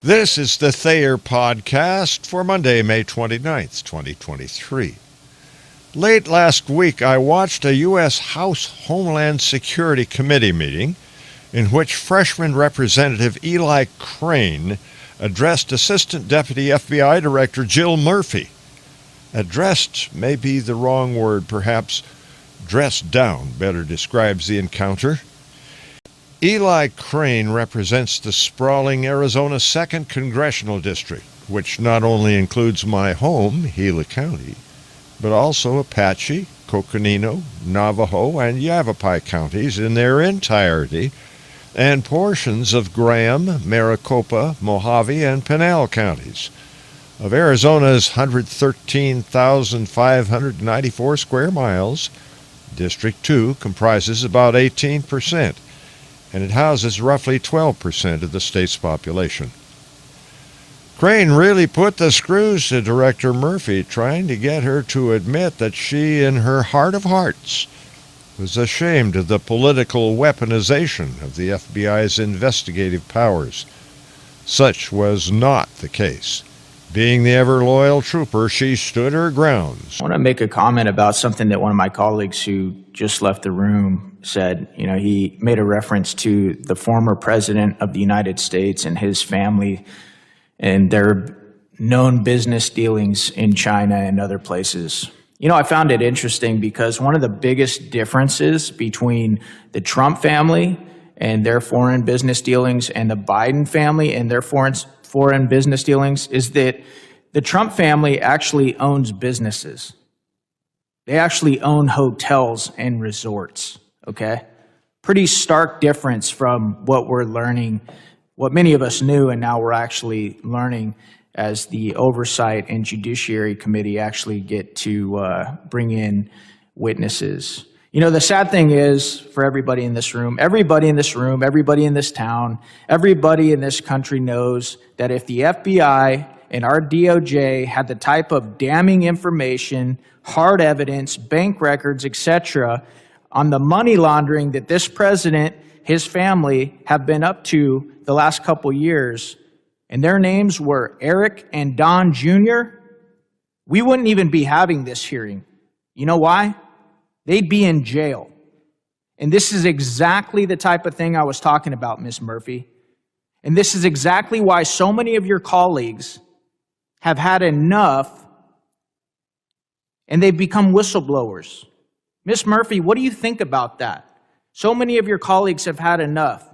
This is the Thayer Podcast for Monday, May 29th, 2023. Late last week, I watched a U.S. House Homeland Security Committee meeting in which freshman Representative Eli Crane addressed Assistant Deputy FBI Director Jill Murphy. Addressed may be the wrong word, perhaps dressed down better describes the encounter. Eli Crane represents the sprawling Arizona 2nd Congressional District, which not only includes my home, Gila County, but also Apache, Coconino, Navajo, and Yavapai counties in their entirety, and portions of Graham, Maricopa, Mojave, and Pinal counties. Of Arizona's 113,594 square miles, District 2 comprises about 18%. And it houses roughly 12% of the state's population. Crane really put the screws to Director Murphy, trying to get her to admit that she, in her heart of hearts, was ashamed of the political weaponization of the FBI's investigative powers. Such was not the case. Being the ever-loyal trooper, she stood her grounds. I want to make a comment about something that one of my colleagues who just left the room said. He made a reference to the former president of the United States and his family and their known business dealings in China and other places. I found it interesting because one of the biggest differences between the Trump family and their foreign business dealings and the Biden family and their foreign business dealings is that the Trump family actually owns businesses. They actually own hotels and resorts, okay? Pretty stark difference from what we're learning, what many of us knew and now we're actually learning as the Oversight and Judiciary Committee actually get to bring in witnesses. The sad thing is for everybody in this room, everybody in this town, everybody in this country knows that if the FBI and our DOJ had the type of damning information, hard evidence, bank records, etc., on the money laundering that this president, his family, have been up to the last couple years, and their names were Eric and Don Jr., we wouldn't even be having this hearing. You know why? They'd be in jail. And this is exactly the type of thing I was talking about, Ms. Murphy. And this is exactly why so many of your colleagues have had enough and they've become whistleblowers. Ms. Murphy, what do you think about that? So many of your colleagues have had enough.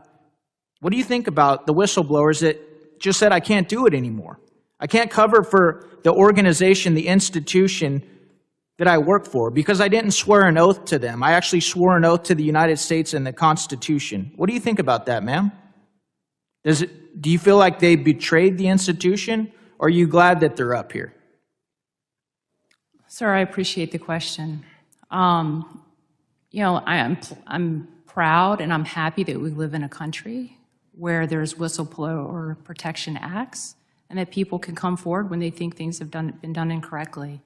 What do you think about the whistleblowers that just said, I can't do it anymore? I can't cover for the organization, the institution that I work for because I didn't swear an oath to them. I actually swore an oath to the United States and the Constitution. What do you think about that, ma'am? Do you feel like they betrayed the institution, or are you glad that they're up here? Sir, I appreciate the question. I'm proud and I'm happy that we live in a country where there's whistleblower protection acts and that people can come forward when they think things have been done incorrectly.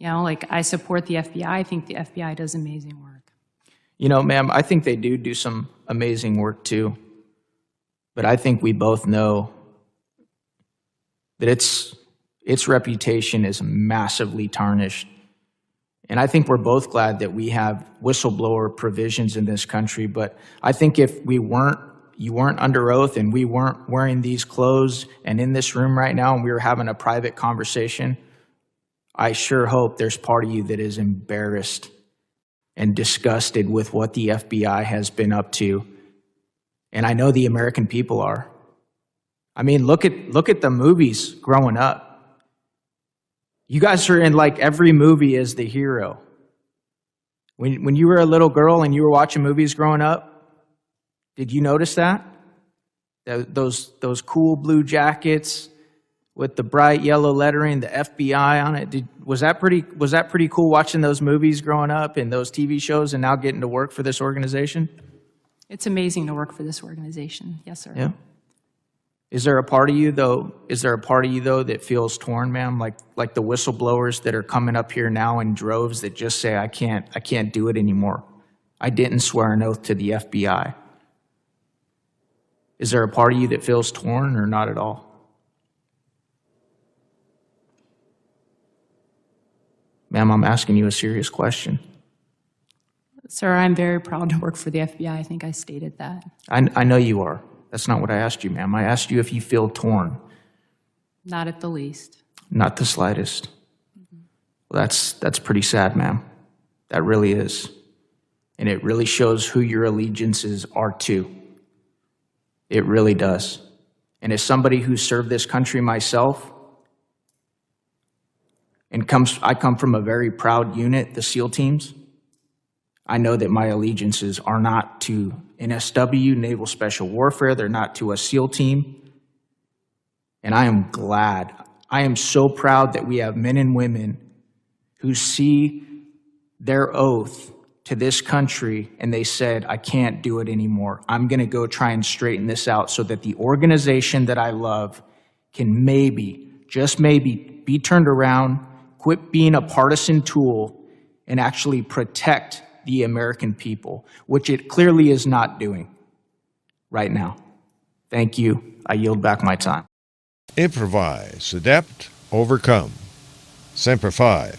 I support the FBI. I think the FBI does amazing work. Ma'am, I think they do some amazing work too. But I think we both know that its reputation is massively tarnished. And I think we're both glad that we have whistleblower provisions in this country. But I think if you weren't under oath and we weren't wearing these clothes and in this room right now and we were having a private conversation, I sure hope there's part of you that is embarrassed and disgusted with what the FBI has been up to. And I know the American people are. I mean, look at the movies growing up. You guys are in every movie as the hero. When you were a little girl and you were watching movies growing up, did you notice that? Those cool blue jackets with the bright yellow lettering, the FBI on it. Was that pretty cool watching those movies growing up and those TV shows and now getting to work for this organization? It's amazing to work for this organization. Yes, sir. Yeah. Is there a part of you though that feels torn, ma'am? Like the whistleblowers that are coming up here now in droves that just say, I can't do it anymore. I didn't swear an oath to the FBI. Is there a part of you that feels torn or not at all? Ma'am, I'm asking you a serious question. Sir, I'm very proud to work for the FBI. I think I stated that. I know you are. That's not what I asked you, ma'am. I asked you if you feel torn. Not at the least. Not the slightest. Well, that's pretty sad, ma'am. That really is. And it really shows who your allegiances are to. It really does. And as somebody who served this country myself, and I come from a very proud unit, the SEAL teams, I know that my allegiances are not to NSW, Naval Special Warfare. They're not to a SEAL team. And I am glad. I am so proud that we have men and women who see their oath to this country and they said, I can't do it anymore. I'm going to go try and straighten this out so that the organization that I love can maybe, just maybe, be turned around, quit being a partisan tool, and actually protect the American people, which it clearly is not doing right now. Thank you. I yield back my time. Improvise, adapt, overcome. Semper Fi.